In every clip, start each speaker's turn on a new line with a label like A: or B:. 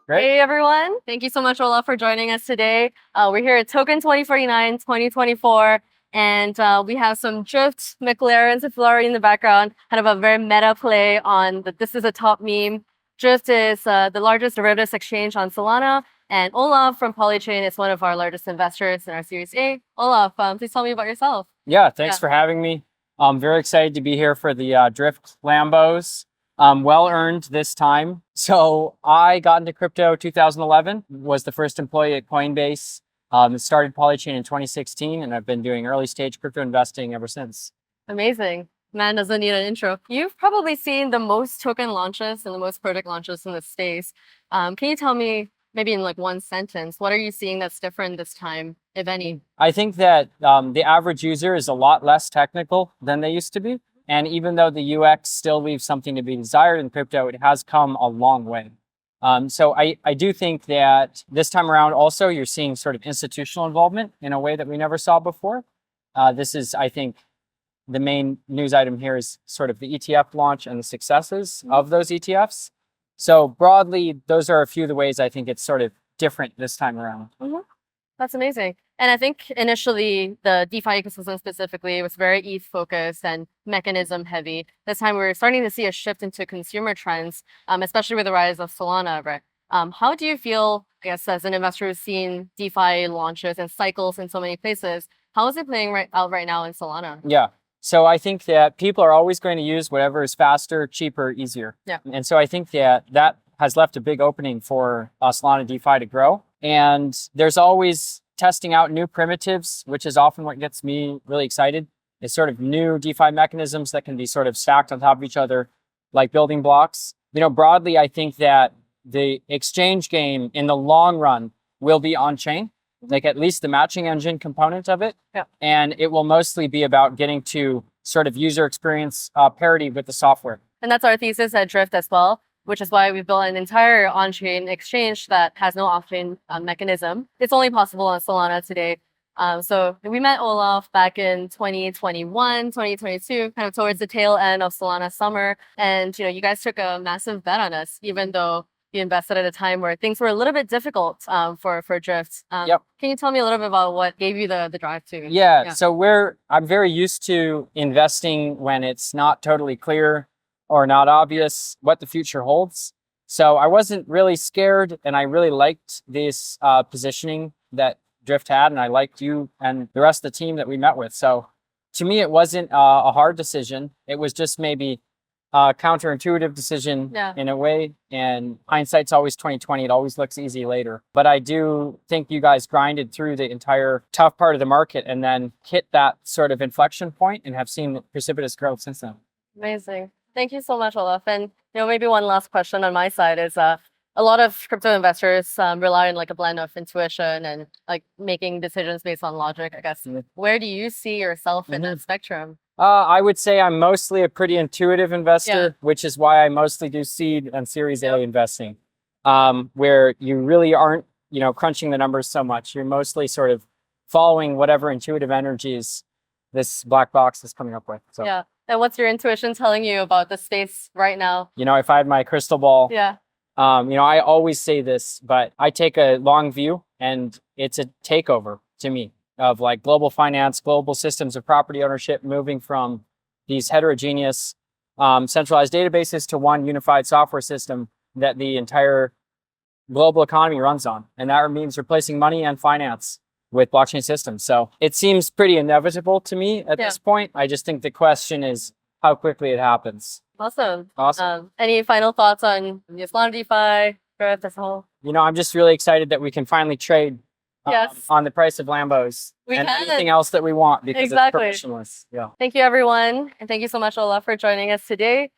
A: Great.
B: Hey everyone, thank you so much, Olaf, for joining us today. We're here at Token 2049 2024, and we have some Drift McLarens and Ferrari in the background, kind of a very meta play on this is a top meme. Drift is the largest derivatives exchange on Solana, and Olaf from Polychain is one of our largest investors in our Series A. Olaf, please tell me about yourself.
A: Yeah, thanks for having me. I'm very excited to be here for the Drift Lambos. Well earned this time. So I got into crypto 2011, was the first employee at Coinbase. Started Polychain in 2016, and I've been doing early stage crypto investing ever since.
B: Amazing. Man doesn't need an intro. You've probably seen the most token launches and the most product launches in the space. Can you tell me, maybe in like one sentence, what are you seeing that's different this time, if any?
A: I think that the average user is a lot less technical than they used to be. And even though the UX still leaves something to be desired in crypto, it has come a long way. So I do think that this time around also you're seeing sort of institutional involvement in a way that we never saw before. This is, I think, the main news item here is sort of the ETF launch and the successes of those ETFs. So broadly, those are a few of the ways I think it's sort of different this time around.
B: That's amazing. And I think initially the DeFi ecosystem specifically was very ETH focused and mechanism heavy. This time we're starting to see a shift into consumer trends, especially with the rise of Solana, right? How do you feel, I guess, as an investor who's seen DeFi launches and cycles in so many places, how is it playing out right now in Solana?
A: Yeah. So I think that people are always going to use whatever is faster, cheaper, easier.
B: Yeah.
A: And so I think that that has left a big opening for Solana DeFi to grow. And there's always testing out new primitives, which is often what gets me really excited. It's sort of new DeFi mechanisms that can be sort of stacked on top of each other, like building blocks. You know, broadly, I think that the exchange game in the long run will be on chain, like at least the matching engine component of it.
B: Yeah.
A: And it will mostly be about getting to sort of user experience parity with the software.
B: And that's our thesis at Drift as well, which is why we've built an entire on-chain exchange that has no off-chain mechanism. It's only possible on Solana today. So we met Olaf back in 2021, 2022, kind of towards the tail end of Solana summer. And you guys took a massive bet on us, even though you invested at a time where things were a little bit difficult for Drift.
A: Yep.
B: Can you tell me a little bit about what gave you the drive to?
A: Yeah. So I'm very used to investing when it's not totally clear or not obvious what the future holds. So I wasn't really scared, and I really liked this positioning that Drift had, and I liked you and the rest of the team that we met with. So to me, it wasn't a hard decision. It was just maybe a counterintuitive decision in a way, and hindsight's always 20/20. It always looks easy later. But I do think you guys grinded through the entire tough part of the market and then hit that sort of inflection point and have seen precipitous growth since then.
B: Amazing. Thank you so much, Olaf. And maybe one last question on my side is a lot of crypto investors rely on like a blend of intuition and like making decisions based on logic, I guess. Where do you see yourself in that spectrum?
A: I would say I'm mostly a pretty intuitive investor, which is why I mostly do seed and Series A investing, where you really aren't, crunching the numbers so much. You're mostly sort of following whatever intuitive energies this black box is coming up with. So.
B: Yeah. And what's your intuition telling you about the space right now?
A: If I had my crystal ball, I always say this, but I take a long view, and it's a takeover to me of like global finance, global systems of property ownership, moving from these heterogeneous centralized databases to one unified software system that the entire global economy runs on. And that means replacing money and finance with blockchain systems. So it seems pretty inevitable to me at this point. I just think the question is how quickly it happens.
B: Awesome. Any final thoughts on Solana DeFi, Drift as a whole?
A: I'm just really excited that we can finally trade on the price of Lambos and anything else that we want, because it's permissionless. Yeah.
B: Thank you, everyone. And thank you so much, Olaf, for joining us today.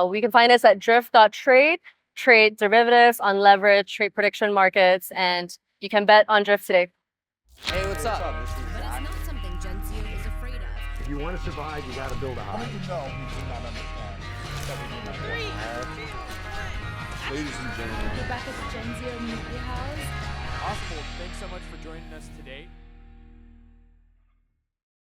B: We can find us at drift.trade, trade derivatives on leverage, trade prediction markets, and you can bet on Drift today.
C: Hey, what's up?
D: But it's not something Genzio is afraid of.
E: If you want to survive, you got to build a hive.
F: You do not understand that we need more hive.
E: Ladies and gentlemen.
D: We're back at the Genzio Media House.
C: Awesome. Thanks so much for joining us today.